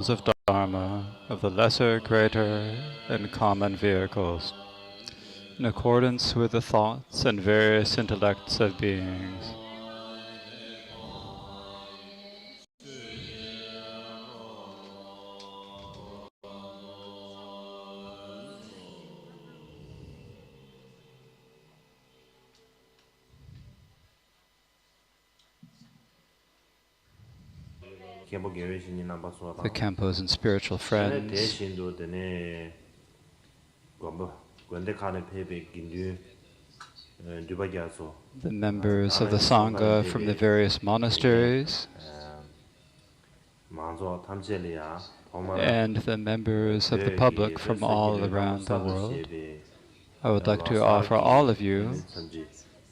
of Dharma, of the lesser, greater, and common vehicles, in accordance with the thoughts and various intellects of beings. The Khenpos and spiritual friends, the members of the Sangha from the various monasteries, and the members of the public from all around the world. I would like to offer all of you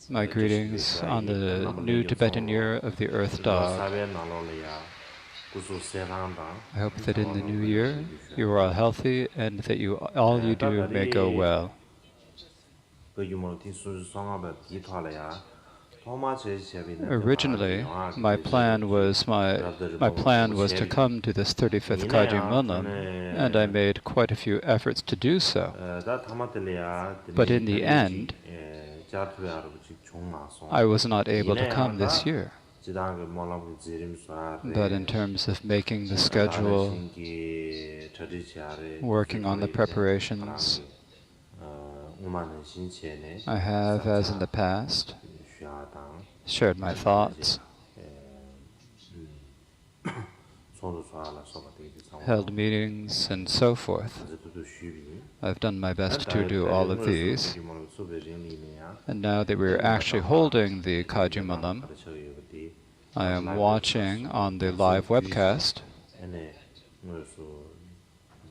my greetings on the new Tibetan Year of the Earth Dog. I hope that in the new year you are all healthy and that all you do may go well. Originally, my plan was to come to this 35th Kaji Munlam, and I made quite a few efforts to do so. But in the end, I was not able to come this year. But in terms of making the schedule, working on the preparations, I have, as in the past, shared my thoughts, held meetings, and so forth. I've done my best to do all of these. And now that we're actually holding the Kaji Munlam, I am watching on the live webcast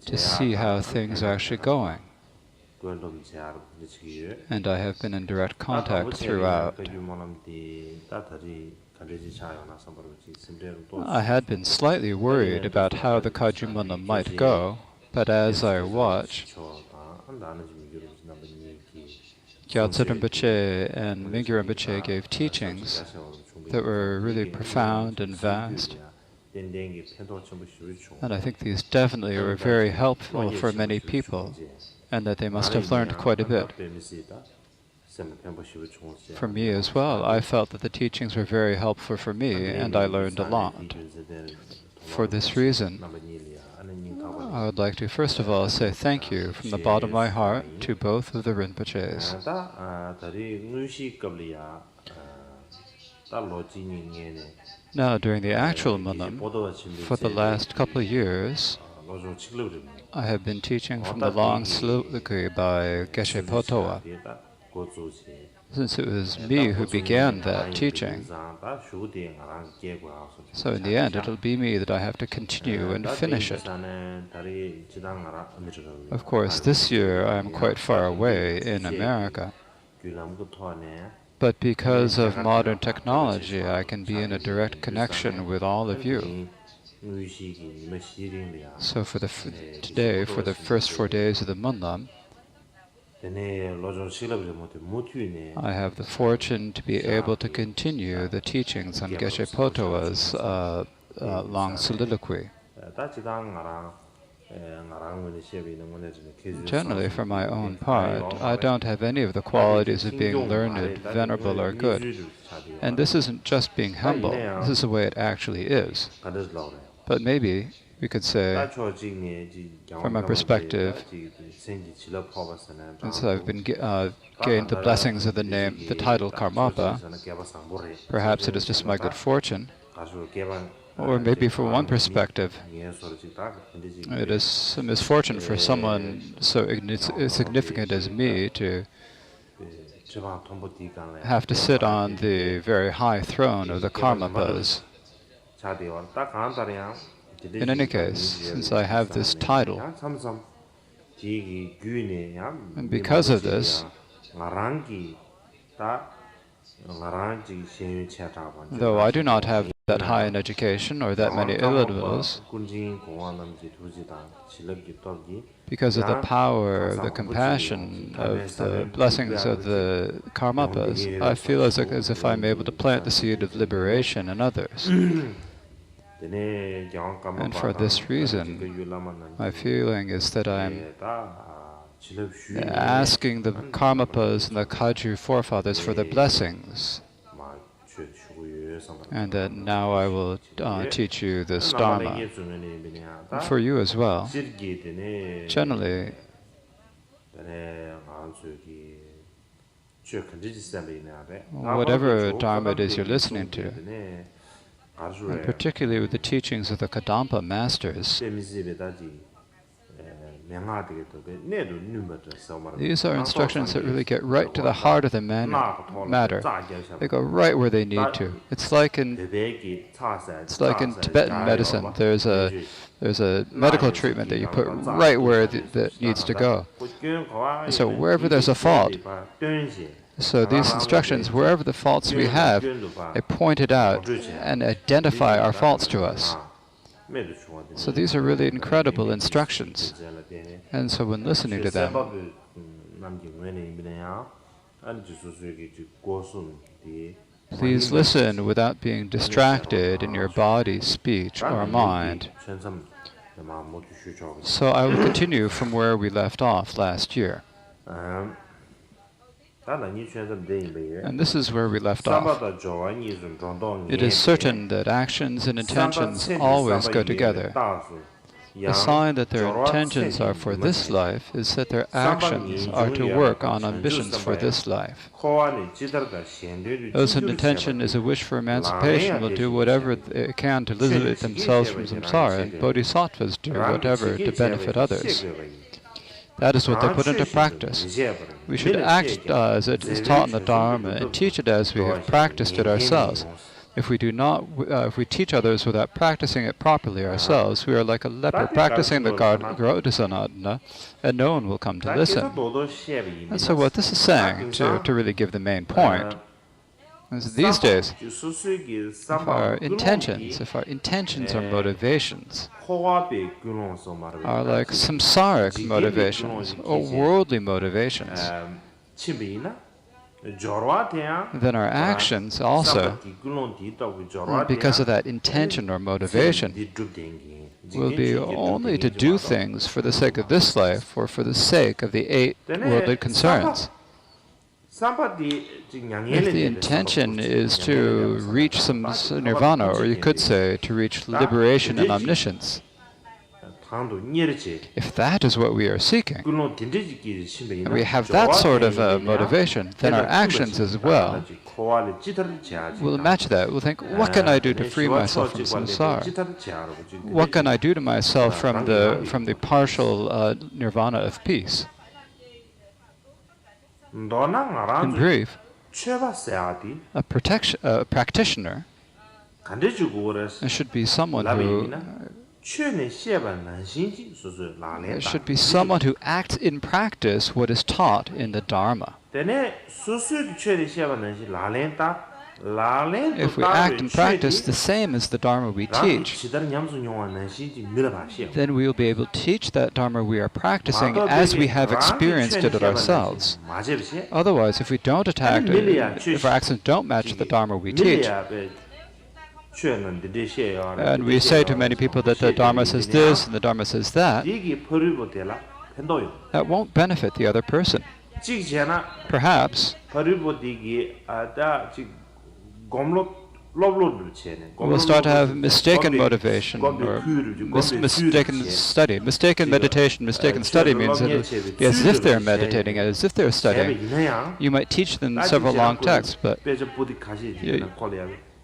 to see how things are actually going. And I have been in direct contact throughout. I had been slightly worried about how the Kaji Munlam might go, but as I watched, Gyaltsen Rinpoche and Mingyur Rinpoche gave teachings that were really profound and vast. And I think these definitely were very helpful for many people, and that they must have learned quite a bit. For me as well, I felt that the teachings were very helpful for me, and I learned a lot. For this reason, I would like to first of all say thank you from the bottom of my heart to both of the Rinpoches. Now, during the actual Munlam, for the last couple of years, I have been teaching from the long soliloquy by Geshe Potowa. Since it was me who began that teaching, so in the end it'll be me that I have to continue and finish it. Of course, this year I am quite far away in America, but because of modern technology I can be in a direct connection with all of you. So today, for the first 4 days of the Munlam, I have the fortune to be able to continue the teachings on Geshe Potowa's long soliloquy. Generally, for my own part, I don't have any of the qualities of being learned, venerable, or good. And this isn't just being humble, this is the way it actually is. But maybe we could say, from a perspective, since I've been gained the blessings of the title Karmapa, perhaps it is just my good fortune. Or maybe from one perspective, it is a misfortune for someone so significant as me to have to sit on the very high throne of the Karmapas. In any case, since I have this title, and because of this, though I do not have that high an education or that many illitimals, because of the power, the compassion of the blessings of the Karmapas, I feel as if I'm able to plant the seed of liberation in others. And for this reason, my feeling is that I'm asking the Karmapas and the Kagyu forefathers for their blessings. And that now I will teach you this Dharma. And for you as well. Generally, whatever Dharma it is you're listening to, and particularly with the teachings of the Kadampa masters, these are instructions that really get right to the heart of the matter. They go right where they need to. It's like in Tibetan medicine. There's a medical treatment that you put right where that needs to go. So wherever there's a fault, so these instructions, wherever the faults we have, they point it out and identify our faults to us. So these are really incredible instructions. And so when listening to them, please listen without being distracted in your body, speech, or mind. So I will continue from where we left off last year. And this is where we left off. It is certain that actions and intentions always go together. The sign that their intentions are for this life is that their actions are to work on ambitions for this life. Those whose intention is a wish for emancipation will do whatever they can to liberate themselves from samsara. Bodhisattvas do whatever to benefit others. That is what they put into practice. We should act as it is taught in the Dharma and teach it as we have practiced it ourselves. If we teach others without practicing it properly ourselves, we are like a leper practicing the Garudasanadana, and no one will come to listen. And so what this is saying, to really give the main point, is that these days, if our intentions or motivations are like samsaric motivations or worldly motivations, then our actions also, because of that intention or motivation, will be only to do things for the sake of this life or for the sake of the 8 worldly concerns. If the intention is to reach some nirvana, or you could say to reach liberation and omniscience, if that is what we are seeking, and we have that sort of motivation, then our actions as well will match that. We'll think, what can I do to free myself from samsara? What can I do to myself from the partial nirvana of peace? In brief, a practitioner should be someone who acts in practice what is taught in the Dharma. If we act and practice the same as the Dharma we teach, then we will be able to teach that Dharma we are practicing as we have experienced it ourselves. Otherwise, if we don't attack it, if our actions don't match the Dharma we teach, and we say to many people that the Dharma says this and the Dharma says that, that won't benefit the other person. Perhaps we'll start to have mistaken motivation or mistaken study. Mistaken meditation, mistaken study means that it'll be as if they're meditating, as if they're studying. You might teach them several long texts, but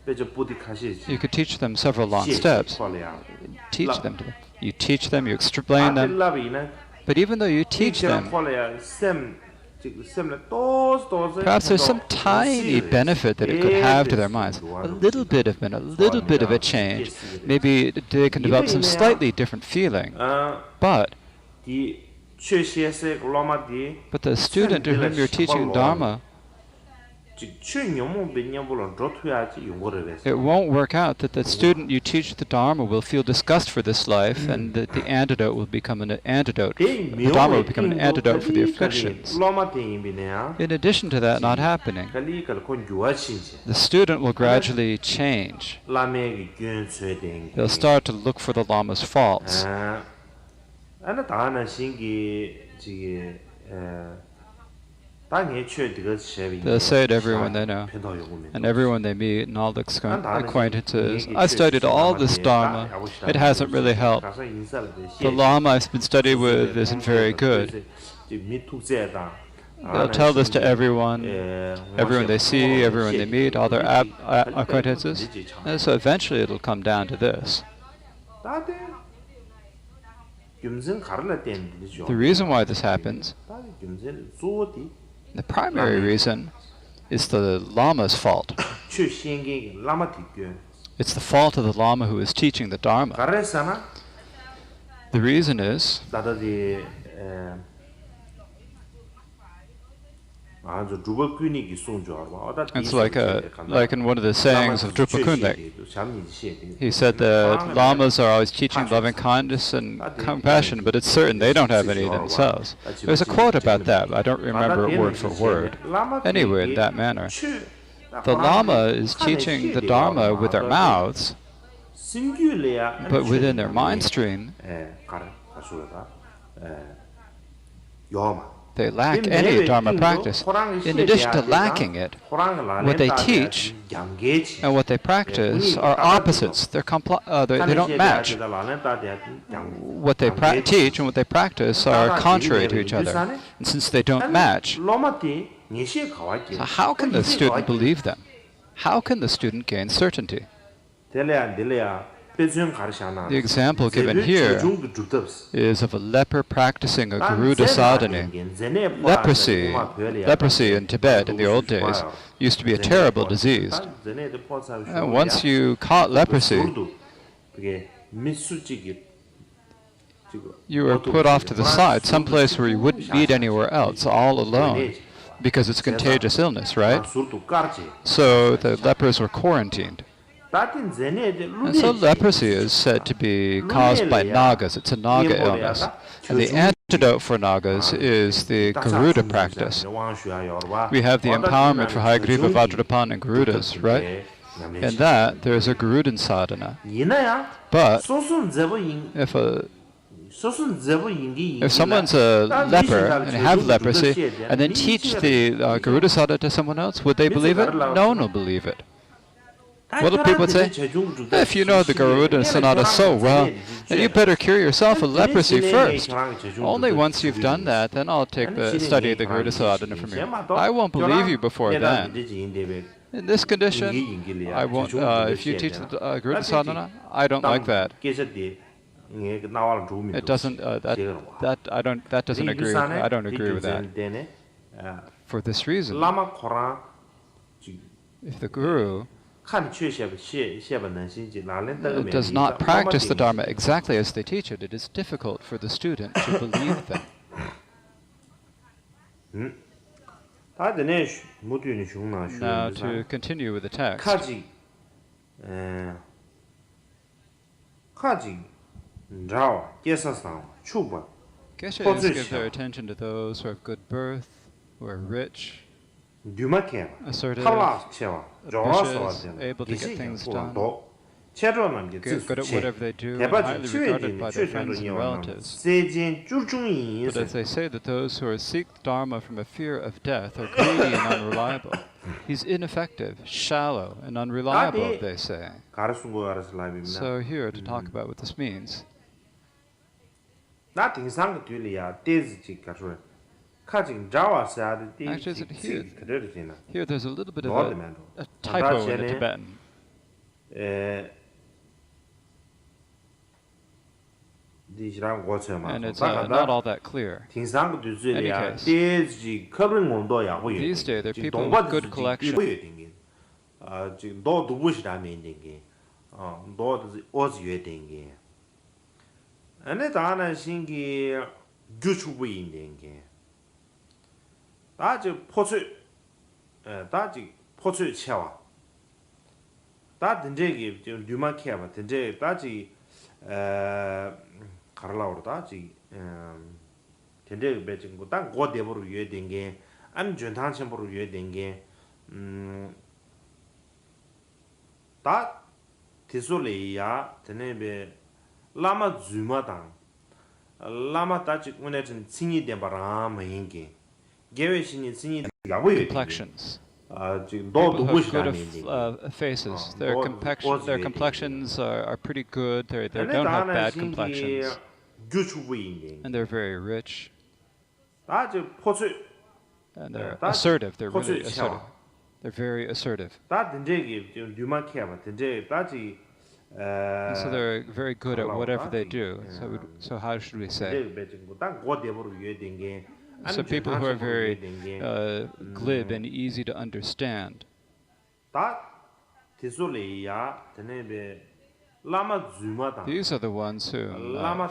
you could teach them several long steps. You teach them, you explain them. But even though you teach them, perhaps there's some tiny benefit that it could have to their minds. A little bit of a change. Maybe they can develop some slightly different feeling. But the student to whom you're teaching Dharma It won't work out that the student you teach the Dharma will feel disgust for this life and that the antidote will become an antidote. The Dharma will become an antidote for the afflictions. In addition to that not happening, the student will gradually change. They'll start to look for the Lama's faults. They'll say to everyone they know, and everyone they meet, and all the acquaintances, I studied all this Dharma, it hasn't really helped. The Lama I've been studying with isn't very good. They'll tell this to everyone they see, everyone they meet, all their acquaintances, and so eventually it'll come down to this. The reason why this happens, the primary reason, is the Lama's fault. It's the fault of the Lama who is teaching the Dharma. The reason is it's like in one of the sayings of Drupa Kundak. He said that Lamas are always teaching loving kindness and compassion, but it's certain they don't have any themselves. There's a quote about that, but I don't remember it word for word. Anyway, in that manner, the Lama is teaching the Dharma with their mouths, but within their mind stream, they lack any Dharma practice. In addition to lacking it, what they teach and what they practice are opposites. They don't match. What they teach and what they practice are contrary to each other. And since they don't match, so how can the student believe them? How can the student gain certainty? The example given here is of a leper practicing a Garuda sadhana. Leprosy in Tibet in the old days used to be a terrible disease. And once you caught leprosy, you were put off to the side, someplace where you wouldn't meet anywhere else, all alone, because it's a contagious illness, right? So the lepers were quarantined. And so leprosy is said to be caused by Nagas. It's a Naga illness. And the antidote for Nagas is the Garuda practice. We have the empowerment for Hayagriva, Vajrapan, and Garudas, right? In that, there is a Garudan sadhana. But if someone's a leper and have leprosy, and then teach the Garuda sadhana to someone else, would they believe it? No one will believe it. What do people say? If you know the Garuda Sonata so well, then you better cure yourself of leprosy first. Only once you've done that, then I'll take the study of the Garuda Sadhana from you. I won't believe you before then. In this condition, I won't. If you teach the Garuda Sadhana, I don't like that. It doesn't. That doesn't agree. I don't agree with that. For this reason, if the Guru does not practice the Dharma exactly as they teach it, it is difficult for the student to believe them. Now to continue with the text. Geshe-ins give their attention to those who have good birth, who are rich, assertive, ambitious, able to get things done, good at whatever they do, and highly regarded by their friends and relatives. But as they say that those who seek Dharma from a fear of death are greedy and unreliable. He's ineffective, shallow, and unreliable, they say. So here to talk about what this means. Actually, here there's a little bit of a typo in the Tibetan. And it's not all that clear. In any case, these days there are people with good collection. 다지 포츠 채와 다 된제기 좀 류마케아 된제 다지 가르라고 다지 된제 배진고 딱 고대보로 위에 된게 안 준탕첨보로 위에 된게 다 디솔레야 되네베 라마 주마당 라마 다지 오늘은 칭이 된바라 마인게 개외신이 칭이 야보이 Complexions. 지금 People 너 who have good 누구시라니 faces. Their complexions are pretty good. They don't have bad complexions. And they're very rich. 다지 포츠 And they're assertive. They're really assertive. They're very assertive. 다 된제기 좀 류마케아 된제 다지 And so they're very good at whatever they do. So how should we say? So people who are very glib and easy to understand. These are the ones who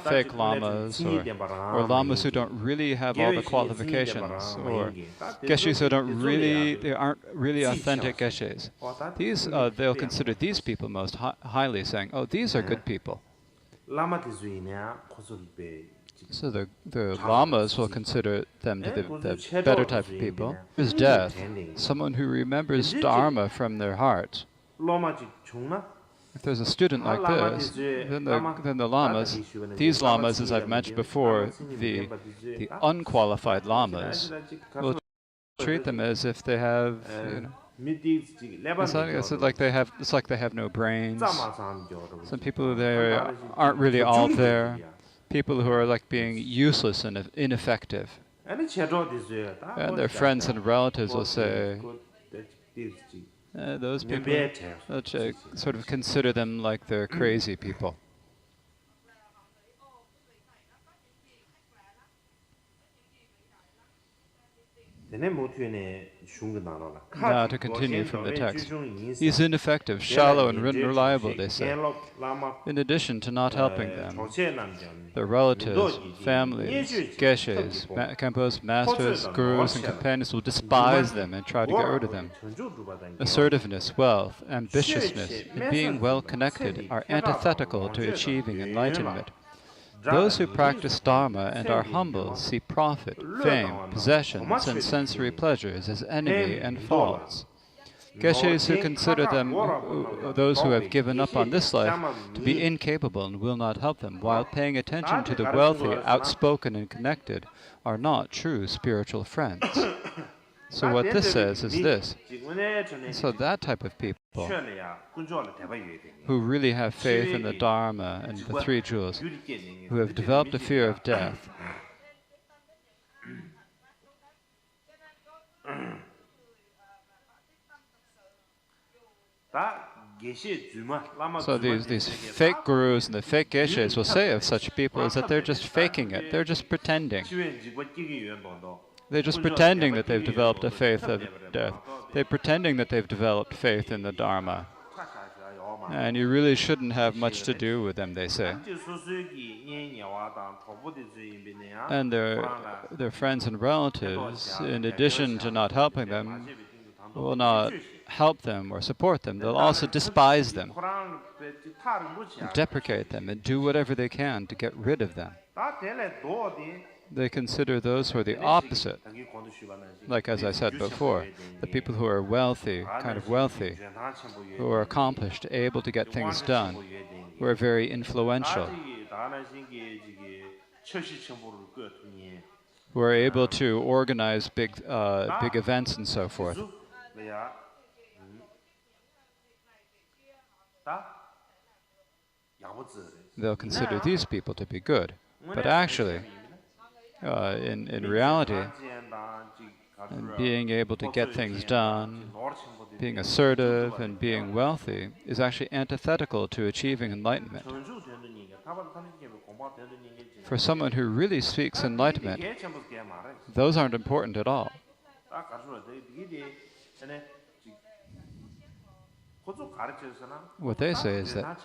fake lamas, or lamas who don't really have all the qualifications, or geshes who they aren't really authentic geshes. These they'll consider these people most highly, saying, "Oh, these are good people." So the lamas will consider them to the better type of people. Is death, someone who remembers Dharma from their heart. If there's a student like this, then the lamas, these lamas, as I've mentioned before, the unqualified lamas, will treat them as if they have, it's like they have no brains. Some people there aren't really all there. People who are like being useless and ineffective. And their friends and relatives will say, those people, sort of consider them like they're crazy people. Now to continue from the text. He's ineffective, shallow, and unreliable, they say. In addition to not helping them, their relatives, families, geshes, Khenpo's masters, gurus, and companions will despise them and try to get rid of them. Assertiveness, wealth, ambitiousness, and being well connected are antithetical to achieving enlightenment. Those who practice Dharma and are humble see profit, fame, possessions, and sensory pleasures as enemy and false. Geshes who consider them, those who have given up on this life, to be incapable and will not help them, while paying attention to the wealthy, outspoken, and connected, are not true spiritual friends. So what this says is this. So that type of people who really have faith in the Dharma and the Three Jewels, who have developed a fear of death, so these fake gurus and the fake geshes will say of such people is that they're just faking it, they're just pretending. They're just pretending that they've developed a faith of death. They're pretending that they've developed faith in the Dharma. And you really shouldn't have much to do with them, they say. And their friends and relatives, in addition to not helping them, will not help them or support them. They'll also despise them, deprecate them, and do whatever they can to get rid of them. They consider those who are the opposite, like as I said before, the people who are wealthy, kind of wealthy, who are accomplished, able to get things done, who are very influential, who are able to organize big events and so forth. They'll consider these people to be good, but actually, in reality, and being able to get things done, being assertive and being wealthy is actually antithetical to achieving enlightenment. For someone who really seeks enlightenment, those aren't important at all. What they say is that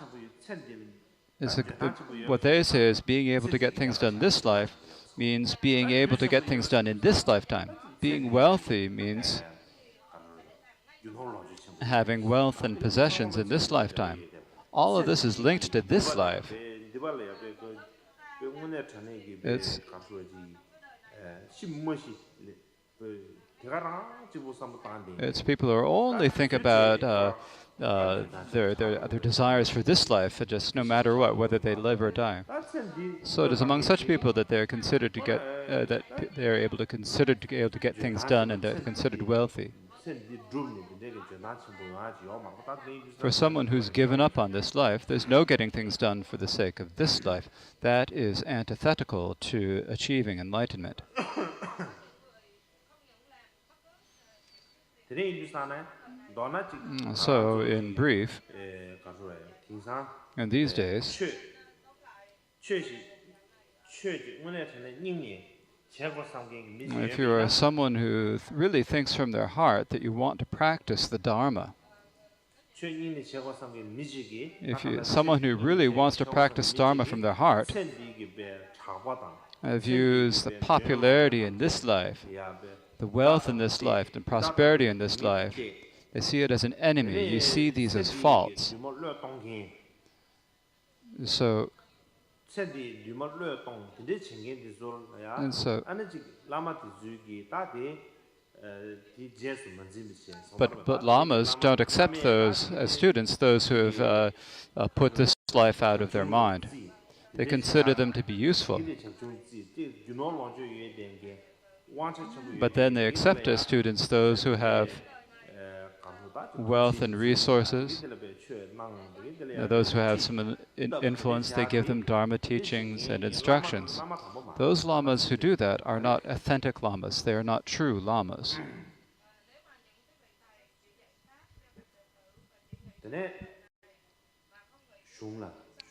what they say is being able to get things done this life means being able to get things done in this lifetime. Being wealthy means having wealth and possessions in this lifetime. All of this is linked to this life. It's people who only think about their desires for this life, just no matter what, whether they live or die. So it is among such people that they are considered to get that they are able to get things done, and they're considered wealthy. For someone who's given up on this life, there's no getting things done for the sake of this life. That is antithetical to achieving enlightenment. So, in brief, in these days, if you are someone who really thinks from their heart that you want to practice the Dharma, someone who really wants to practice Dharma from their heart, views the popularity in this life, the wealth in this life, the prosperity in this life, they see it as an enemy. You see these as faults. So, but lamas don't accept those as students, those who have put this life out of their mind. They consider them to be useful. But then they accept as students those who have wealth and resources, those who have some influence. They give them Dharma teachings and instructions. Those lamas who do that are not authentic lamas. They are not true lamas.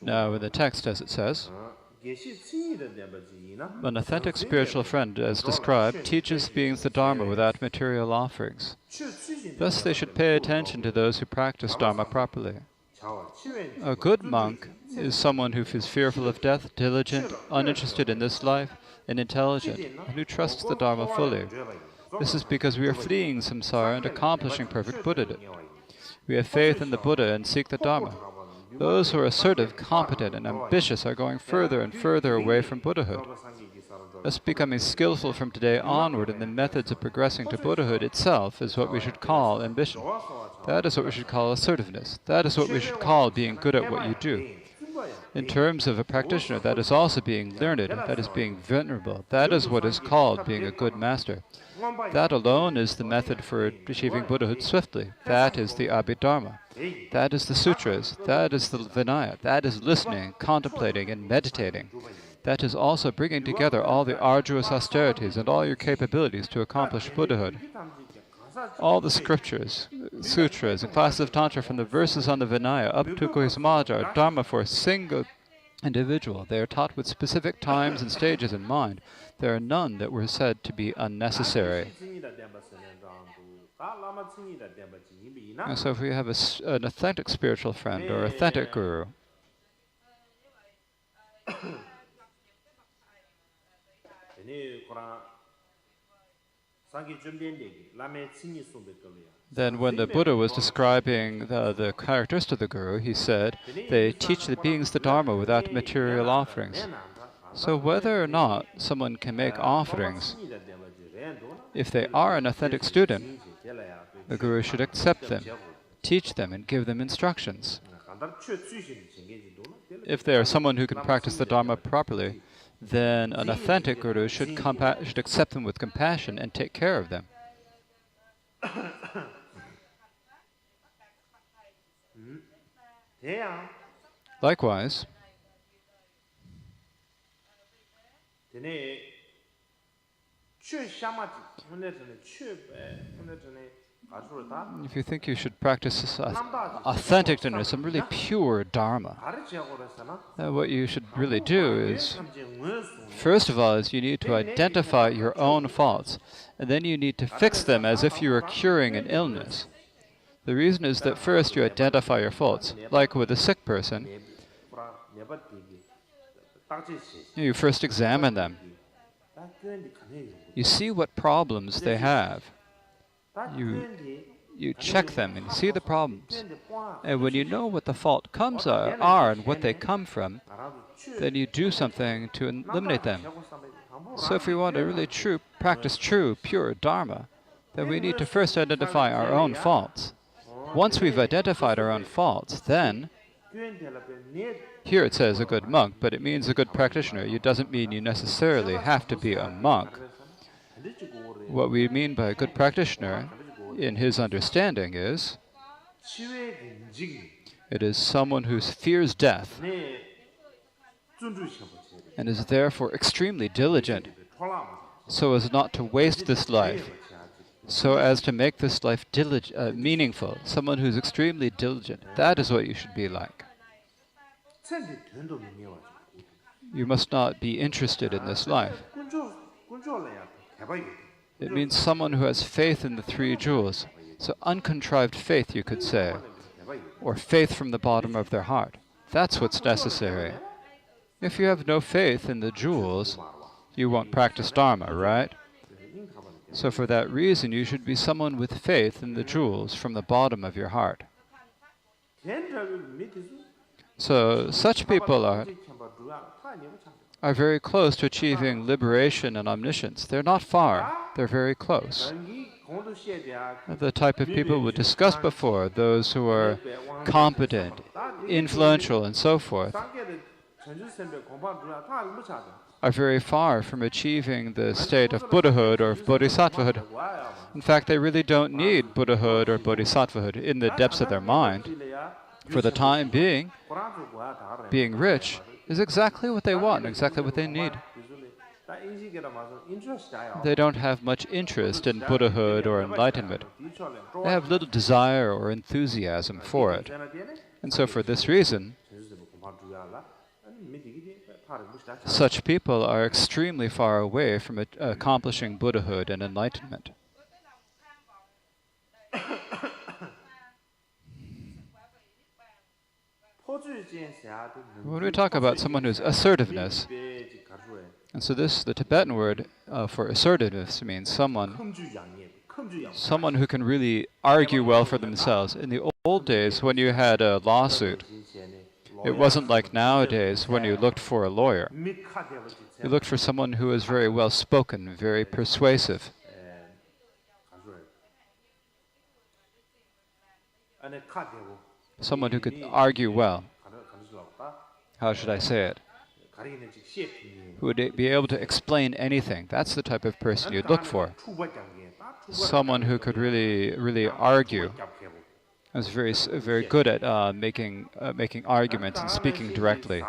Now, in the text, as it says, an authentic spiritual friend, as described, teaches beings the Dharma without material offerings. Thus, they should pay attention to those who practice Dharma properly. A good monk is someone who is fearful of death, diligent, uninterested in this life, and intelligent, and who trusts the Dharma fully. This is because we are fleeing samsara and accomplishing perfect Buddhahood. We have faith in the Buddha and seek the Dharma. Those who are assertive, competent, and ambitious are going further and further away from Buddhahood. Thus, becoming skillful from today onward in the methods of progressing to Buddhahood itself is what we should call ambition. That is what we should call assertiveness. That is what we should call being good at what you do. In terms of a practitioner, that is also being learned, that is being venerable. That is what is called being a good master. That alone is the method for achieving Buddhahood swiftly. That is the Abhidharma. That is the sutras. That is the Vinaya. That is listening, contemplating, and meditating. That is also bringing together all the arduous austerities and all your capabilities to accomplish Buddhahood. All the scriptures, sutras, and classes of Tantra, from the verses on the Vinaya up to Guhisamaja, are Dharma for a single individual. They are taught with specific times and stages in mind. There are none that were said to be unnecessary. And so if we have an authentic spiritual friend or authentic guru, then when the Buddha was describing the characteristics of the guru, he said, they teach the beings the Dharma without material offerings. So whether or not someone can make offerings, if they are an authentic student, the guru should accept them, teach them, and give them instructions. If they are someone who can practice the Dharma properly, then an authentic guru should accept them with compassion and take care of them. Likewise, if you think you should practice this authenticness, some really pure Dharma, what you should really do is, first of all, is you need to identify your own faults, and then you need to fix them as if you were curing an illness. The reason is that first you identify your faults. Like with a sick person, you first examine them. You see what problems they have. you check them and you see the problems. And when you know what the fault comes are and what they come from, then you do something to eliminate them. So if we want to really practice true, pure Dharma, then we need to first identify our own faults. Once we've identified our own faults, then, here it says a good monk, but it means a good practitioner. It doesn't mean you necessarily have to be a monk. What we mean by a good practitioner, in his understanding, is it is someone who fears death and is therefore extremely diligent so as not to waste this life, so as to make this life meaningful. Someone who's extremely diligent. That is what you should be like. You must not be interested in this life. It means someone who has faith in the three jewels. So uncontrived faith, you could say, or faith from the bottom of their heart. That's what's necessary. If you have no faith in the jewels, you won't practice Dharma, right? So for that reason, you should be someone with faith in the jewels from the bottom of your heart. So such people are very close to achieving liberation and omniscience. They're not far. They're very close. The type of people we discussed before, those who are competent, influential, and so forth, are very far from achieving the state of Buddhahood or of Bodhisattvahood. In fact, they really don't need Buddhahood or Bodhisattvahood in the depths of their mind. For the time being rich is exactly what they want, exactly what they need. They don't have much interest in Buddhahood or enlightenment. They have little desire or enthusiasm for it. And so for this reason, such people are extremely far away from accomplishing Buddhahood and enlightenment. When we talk about someone who's assertiveness, and so the Tibetan word for assertiveness means someone who can really argue well for themselves. In the old days, when you had a lawsuit, it wasn't like nowadays when you looked for a lawyer. You looked for someone who was very well spoken, very persuasive. Someone who could argue well. How should I say it? Who would be able to explain anything. That's the type of person you'd look for. Someone who could really argue. Was very good at making arguments and speaking directly.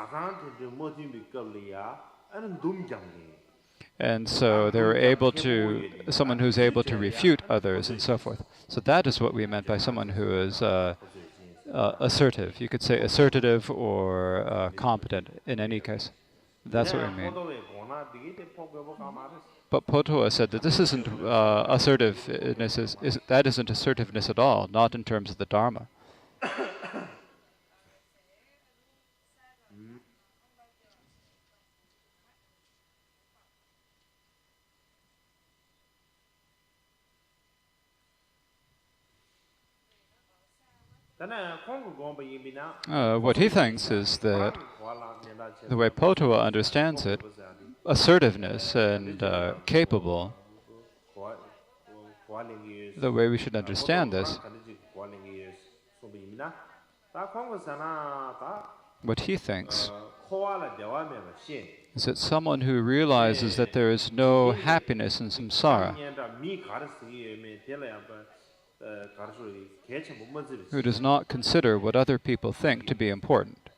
And so they were someone who's able to refute others and so forth. So that is what we meant by someone who is assertive. You could say assertive or competent in any case. That's what we mean. But Potoa said that this isn't assertiveness. That isn't assertiveness at all, not in terms of the Dharma. What he thinks is that the way Potoa understands it, assertiveness and capable, the way we should understand this, what he thinks is that someone who realizes that there is no happiness in samsara, who does not consider what other people think to be important.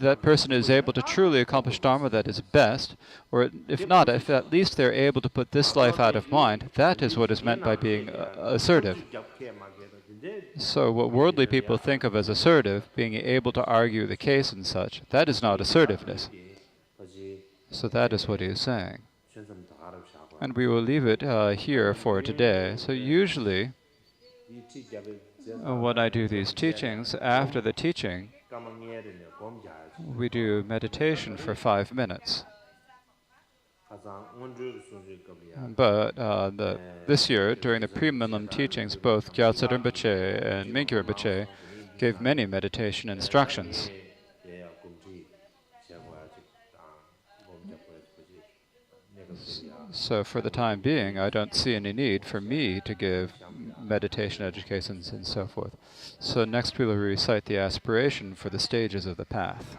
That person is able to truly accomplish Dharma that is best, or if not, if at least they're able to put this life out of mind, that is what is meant by being assertive. So what worldly people think of as assertive, being able to argue the case and such, that is not assertiveness. So that is what he is saying. And we will leave it here for today. So usually, when I do these teachings, after the teaching, we do meditation for 5 minutes. But this year, during the pre-millennium teachings, both Gyaltsen Rinpoche and Mingyur Rinpoche gave many meditation instructions. So for the time being, I don't see any need for me to give meditation educations and so forth. So next we will recite the aspiration for the stages of the path.